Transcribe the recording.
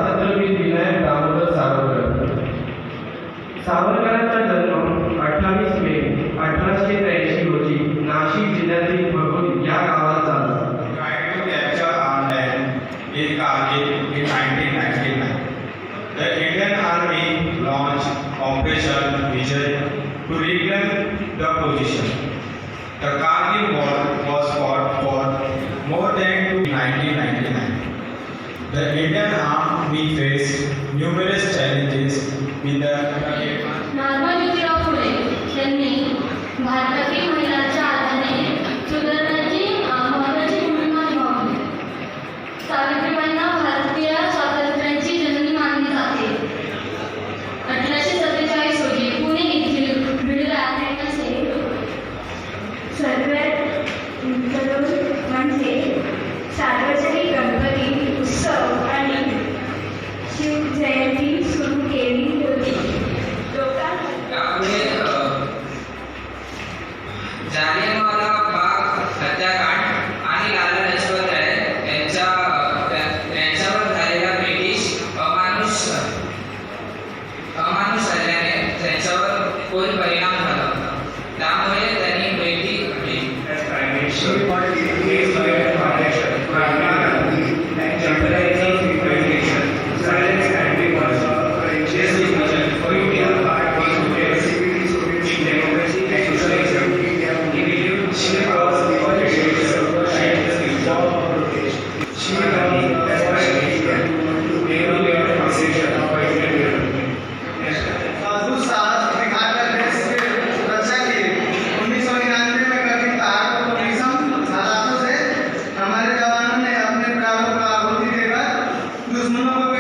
स्वातंत्र्यवीर विनायक दामोदर सावरकर. सावरकरांचा जन्म 28 मे 1883 रोजी नाशिक जिल्ह्यातील भगोरी या गावात झाला. Tried to capture our land in Kargil in 1999. The Indian Army launched Operation Vijay to reclaim the position. The Kargil War was fought for more than 1999. The Indian Army faced numerous challenges with the Mahatma Jyotirao Phule यांनी भारतातील महिलांच्या आधारे सुधारणाची महत्त्वाची भूमिका निभावली. सावित्रीबाईंना भारतीय स्वातंत्र्याची जननी मानली जाते. 1847 रोजी पुणे येथील बिडदाराचे सर्वात म्हणजे सार्वजनिक गणपती उत्सव आणि शिवजयंती सुरू केली होती. त्यामुळे जालियनवाला बाग हत्याकांड आणि लाला लजपत राय यांच्यावर झालेला ब्रिटिश अमानुष हल्ल्याने त्यांच्यावर खोल परिणाम झाला होता. त्यामुळे त्यांनी भेटी दुश्मनों को